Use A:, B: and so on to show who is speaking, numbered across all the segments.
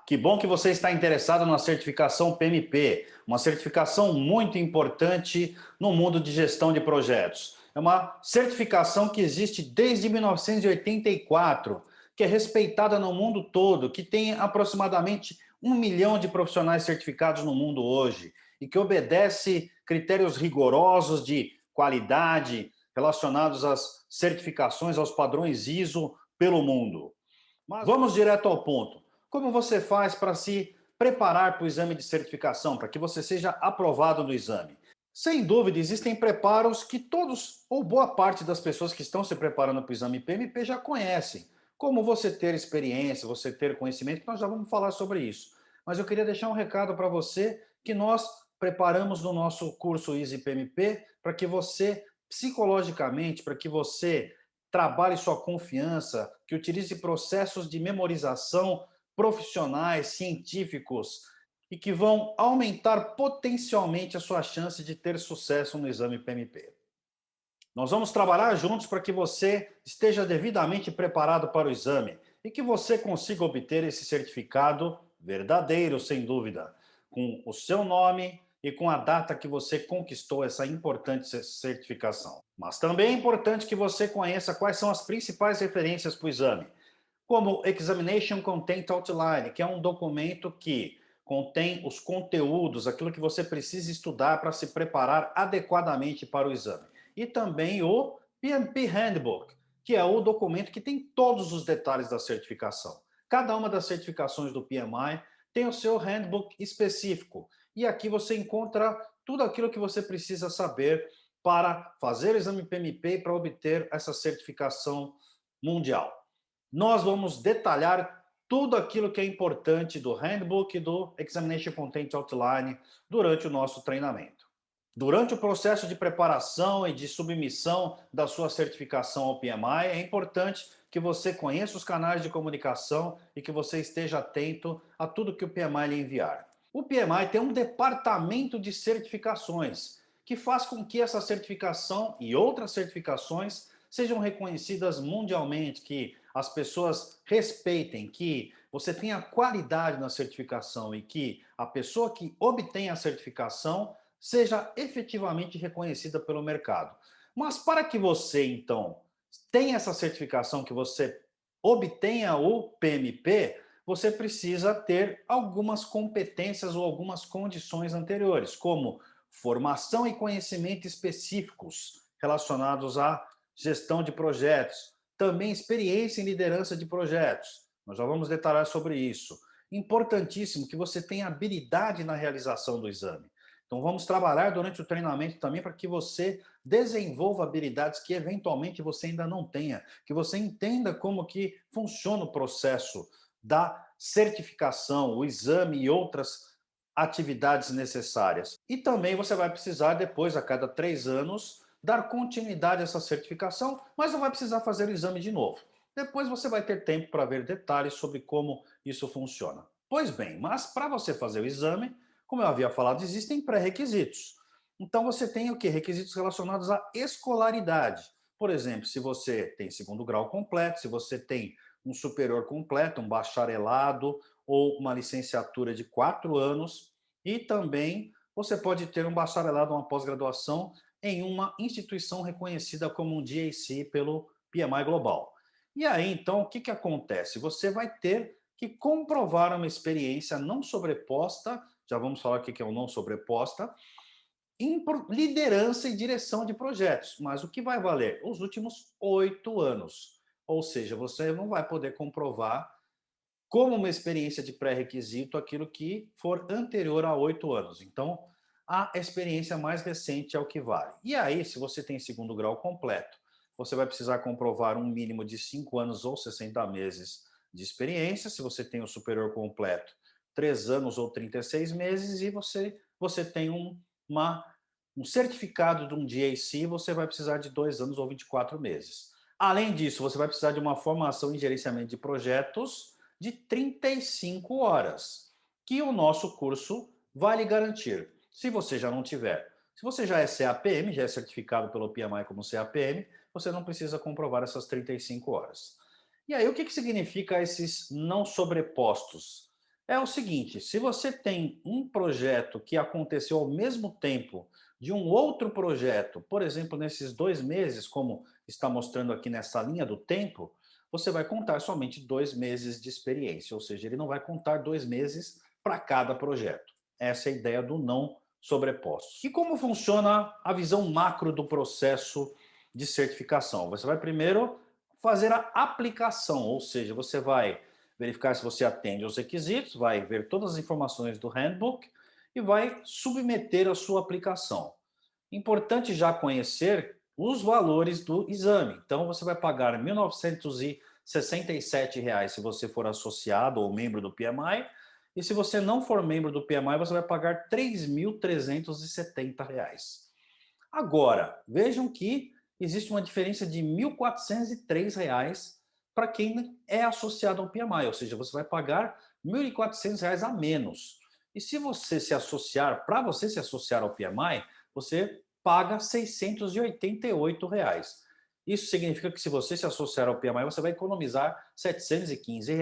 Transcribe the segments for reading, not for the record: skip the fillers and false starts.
A: Que bom que você está interessado na certificação PMP, uma certificação muito importante no mundo de gestão de projetos. É uma certificação que existe desde 1984, que é respeitada no mundo todo, que tem aproximadamente 1 milhão de profissionais certificados no mundo hoje e que obedece critérios rigorosos de qualidade relacionados às certificações, aos padrões ISO pelo mundo. Mas vamos direto ao ponto. Como você faz para se preparar para o exame de certificação, para que você seja aprovado no exame? Sem dúvida, existem preparos que todos ou boa parte das pessoas que estão se preparando para o exame PMP já conhecem. Como você ter experiência, você ter conhecimento, nós já vamos falar sobre isso. Mas eu queria deixar um recado para você que nós preparamos no nosso curso Easy PMP para que você, psicologicamente, para que você trabalhe sua confiança, que utilize processos de memorização profissionais, científicos, e que vão aumentar potencialmente a sua chance de ter sucesso no exame PMP. Nós vamos trabalhar juntos para que você esteja devidamente preparado para o exame e que você consiga obter esse certificado verdadeiro, sem dúvida, com o seu nome e com a data que você conquistou essa importante certificação. Mas também é importante que você conheça quais são as principais referências para o exame, como Examination Content Outline, que é um documento que contém os conteúdos, aquilo que você precisa estudar para se preparar adequadamente para o exame. E também o PMP Handbook, que é o documento que tem todos os detalhes da certificação. Cada uma das certificações do PMI tem o seu handbook específico. E aqui você encontra tudo aquilo que você precisa saber para fazer o exame PMP e para obter essa certificação mundial. Nós vamos detalhar tudo aquilo que é importante do Handbook e do Examination Content Outline durante o nosso treinamento. Durante o processo de preparação e de submissão da sua certificação ao PMI, é importante que você conheça os canais de comunicação e que você esteja atento a tudo que o PMI lhe enviar. O PMI tem um departamento de certificações que faz com que essa certificação e outras certificações sejam reconhecidas mundialmente, que as pessoas respeitem, que você tenha qualidade na certificação e que a pessoa que obtém a certificação seja efetivamente reconhecida pelo mercado. Mas para que você, então, tenha essa certificação, que você obtenha o PMP, você precisa ter algumas competências ou algumas condições anteriores, como formação e conhecimento específicos relacionados à gestão de projetos, também experiência em liderança de projetos. Nós já vamos detalhar sobre isso. Importantíssimo que você tenha habilidade na realização do exame. Então vamos trabalhar durante o treinamento também para que você desenvolva habilidades que eventualmente você ainda não tenha, que você entenda como que funciona o processo da certificação, o exame e outras atividades necessárias. E também você vai precisar depois, a cada 3 anos, dar continuidade a essa certificação, mas não vai precisar fazer o exame de novo. Depois você vai ter tempo para ver detalhes sobre como isso funciona. Pois bem, mas para você fazer o exame, como eu havia falado, existem pré-requisitos. Então você tem o que? Requisitos relacionados à escolaridade. Por exemplo, se você tem segundo grau completo, se você tem um superior completo, um bacharelado ou uma licenciatura de 4 anos, e também você pode ter um bacharelado, uma pós-graduação em uma instituição reconhecida como um DAC pelo PMI Global. E aí, então, o que, que acontece? Você vai ter que comprovar uma experiência não sobreposta, já vamos falar o que é o não sobreposta, em liderança e direção de projetos. Mas o que vai valer? Os últimos 8 anos. Ou seja, você não vai poder comprovar como uma experiência de pré-requisito aquilo que for anterior a 8 anos. Então, a experiência mais recente é o que vale. E aí, se você tem segundo grau completo, você vai precisar comprovar um mínimo de 5 anos ou 60 meses de experiência. Se você tem o superior completo, 3 anos ou 36 meses. E você tem um certificado de um DAC, você vai precisar de 2 anos ou 24 meses. Além disso, você vai precisar de uma formação em gerenciamento de projetos de 35 horas, que o nosso curso vai lhe garantir. Se você já não tiver, se você já é CAPM, já é certificado pelo PMI como CAPM, você não precisa comprovar essas 35 horas. E aí, o que significa esses não sobrepostos? É o seguinte, se você tem um projeto que aconteceu ao mesmo tempo de um outro projeto, por exemplo, nesses 2 meses, como está mostrando aqui nessa linha do tempo, você vai contar somente 2 meses de experiência, ou seja, ele não vai contar 2 meses para cada projeto. Essa é a ideia do não sobrepostos. E como funciona a visão macro do processo de certificação? Você vai primeiro fazer a aplicação, ou seja, você vai verificar se você atende aos requisitos, vai ver todas as informações do handbook e vai submeter a sua aplicação. Importante já conhecer os valores do exame. Então, você vai pagar R$ 1.967 se você for associado ou membro do PMI, e se você não for membro do PMI, você vai pagar R$ 3.370. Agora, vejam que existe uma diferença de R$ 1.403 para quem é associado ao PMI, ou seja, você vai pagar R$ 1.400 a menos. E se você se associar, para você se associar ao PMI, você paga R$ 688. Isso significa que se você se associar ao PMI, você vai economizar R$ 715,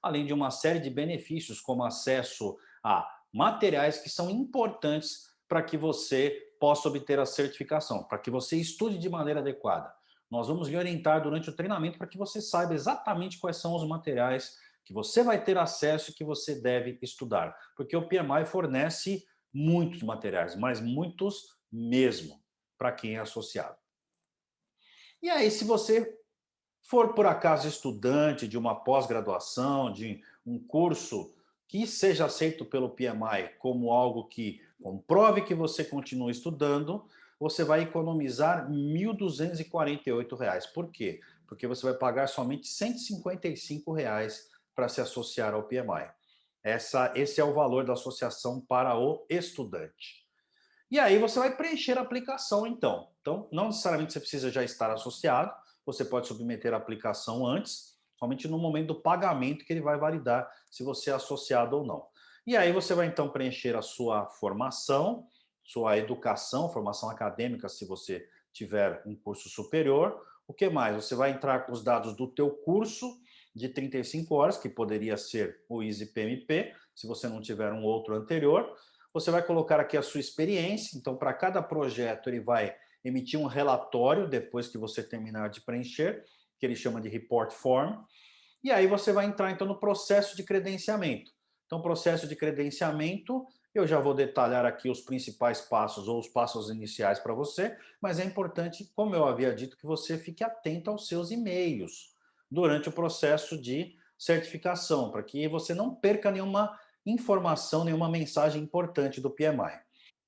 A: além de uma série de benefícios, como acesso a materiais que são importantes para que você possa obter a certificação, para que você estude de maneira adequada. Nós vamos lhe orientar durante o treinamento para que você saiba exatamente quais são os materiais que você vai ter acesso e que você deve estudar, porque o PMI fornece muitos materiais, mas muitos mesmo, para quem é associado. E aí, se você for por acaso estudante de uma pós-graduação, de um curso que seja aceito pelo PMI como algo que comprove que você continua estudando, você vai economizar R$ 1.248. Por quê? Porque você vai pagar somente R$ 155 para se associar ao PMI. Esse é o valor da associação para o estudante. E aí você vai preencher a aplicação, então. Então, não necessariamente você precisa já estar associado, você pode submeter a aplicação antes, somente no momento do pagamento que ele vai validar se você é associado ou não. E aí você vai então preencher a sua formação, sua educação, formação acadêmica, se você tiver um curso superior. O que mais? Você vai entrar com os dados do teu curso de 35 horas, que poderia ser o Easy PMP, se você não tiver um outro anterior. Você vai colocar aqui a sua experiência, então para cada projeto ele vai emitir um relatório depois que você terminar de preencher, que ele chama de report form, e aí você vai entrar então no processo de credenciamento. Então, processo de credenciamento, eu já vou detalhar aqui os principais passos ou os passos iniciais para você, mas é importante, como eu havia dito, que você fique atento aos seus e-mails durante o processo de certificação, para que você não perca nenhuma informação, nenhuma mensagem importante do PMI.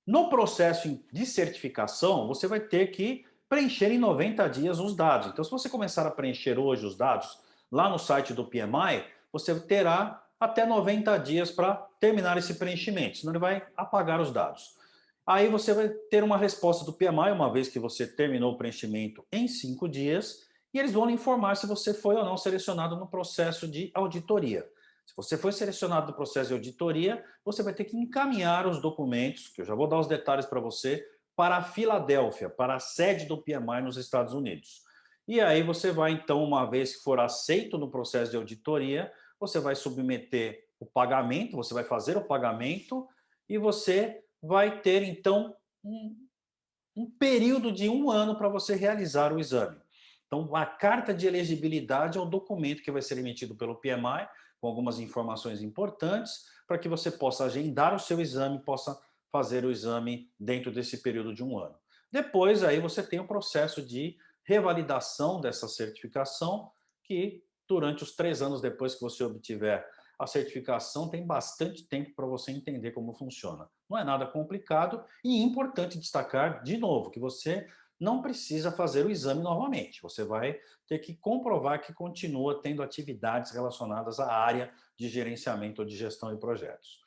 A: No processo de certificação, você vai ter que preencher em 90 dias os dados. Então, se você começar a preencher hoje os dados lá no site do PMI, você terá até 90 dias para terminar esse preenchimento, senão ele vai apagar os dados. Aí você vai ter uma resposta do PMI, uma vez que você terminou o preenchimento em 5 dias, e eles vão lhe informar se você foi ou não selecionado no processo de auditoria. Se você foi selecionado no processo de auditoria, você vai ter que encaminhar os documentos, que eu já vou dar os detalhes para você, para a Filadélfia, para a sede do PMI nos Estados Unidos. E aí você vai, então, uma vez que for aceito no processo de auditoria, você vai submeter o pagamento, você vai fazer o pagamento e você vai ter, então, um período de 1 ano para você realizar o exame. Então, a carta de elegibilidade é o documento que vai ser emitido pelo PMI, com algumas informações importantes, para que você possa agendar o seu exame, possa fazer o exame dentro desse período de 1 ano. Depois, aí você tem o processo de revalidação dessa certificação, que durante os 3 anos depois que você obtiver a certificação, tem bastante tempo para você entender como funciona. Não é nada complicado e importante destacar, de novo, que você não precisa fazer o exame novamente. Você vai ter que comprovar que continua tendo atividades relacionadas à área de gerenciamento ou de gestão de projetos.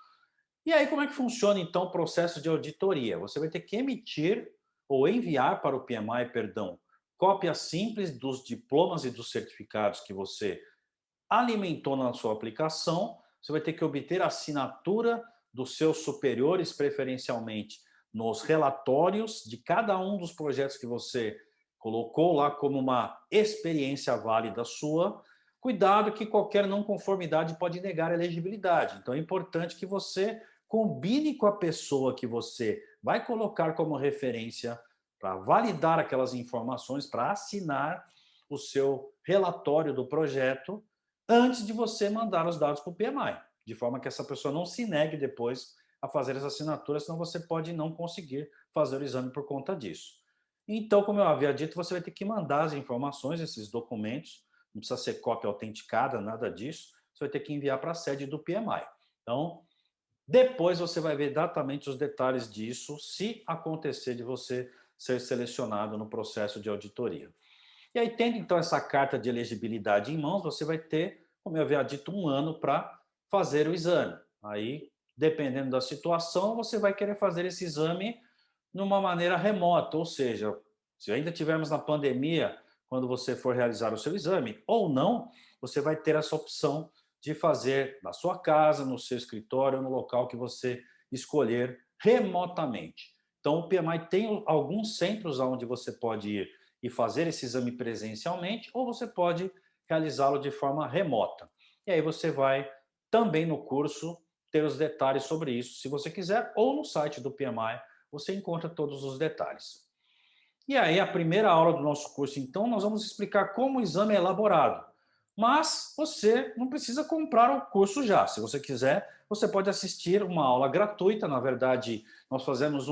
A: E aí, como é que funciona, então, o processo de auditoria? Você vai ter que emitir ou enviar para o PMI, perdão, cópia simples dos diplomas e dos certificados que você alimentou na sua aplicação, você vai ter que obter a assinatura dos seus superiores, preferencialmente nos relatórios de cada um dos projetos que você colocou lá como uma experiência válida sua. Cuidado que qualquer não conformidade pode negar a elegibilidade. Então é importante que você combine com a pessoa que você vai colocar como referência para validar aquelas informações, para assinar o seu relatório do projeto antes de você mandar os dados para o PMI, de forma que essa pessoa não se negue depois a fazer essa assinatura, senão você pode não conseguir fazer o exame por conta disso. Então, como eu havia dito, você vai ter que mandar as informações, esses documentos, não precisa ser cópia autenticada, nada disso, você vai ter que enviar para a sede do PMI. Então, depois você vai ver exatamente os detalhes disso, se acontecer de você ser selecionado no processo de auditoria. E aí, tendo então essa carta de elegibilidade em mãos, você vai ter, como eu havia dito, um ano para fazer o exame. Aí, dependendo da situação, você vai querer fazer esse exame numa maneira remota, ou seja, se ainda tivermos na pandemia, quando você for realizar o seu exame, ou não, você vai ter essa opção de fazer na sua casa, no seu escritório, no local que você escolher remotamente. Então, o PMI tem alguns centros onde você pode ir e fazer esse exame presencialmente, ou você pode realizá-lo de forma remota. E aí você vai também no curso ter os detalhes sobre isso, se você quiser, ou no site do PMI você encontra todos os detalhes. E aí, a primeira aula do nosso curso, então, nós vamos explicar como o exame é elaborado. Mas você não precisa comprar o curso já. Se você quiser, você pode assistir uma aula gratuita. Na verdade, nós fizemos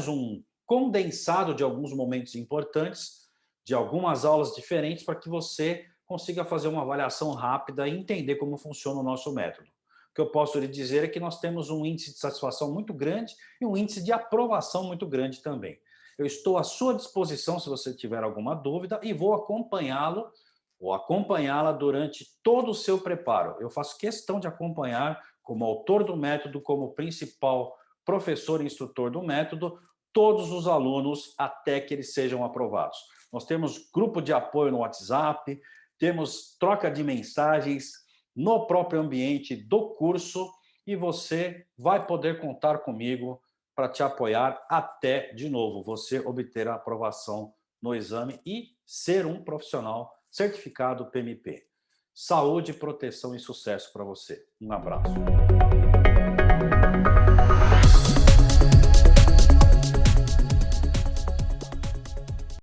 A: um condensado de alguns momentos importantes, de algumas aulas diferentes, para que você consiga fazer uma avaliação rápida e entender como funciona o nosso método. O que eu posso lhe dizer é que nós temos um índice de satisfação muito grande e um índice de aprovação muito grande também. Eu estou à sua disposição se você tiver alguma dúvida e vou acompanhá-lo ou acompanhá-la durante todo o seu preparo. Eu faço questão de acompanhar, como autor do método, como principal professor e instrutor do método, todos os alunos até que eles sejam aprovados. Nós temos grupo de apoio no WhatsApp, temos troca de mensagens no próprio ambiente do curso e você vai poder contar comigo para te apoiar até, de novo, você obter a aprovação no exame e ser um profissional certificado PMP. Saúde, proteção e sucesso para você. Um abraço.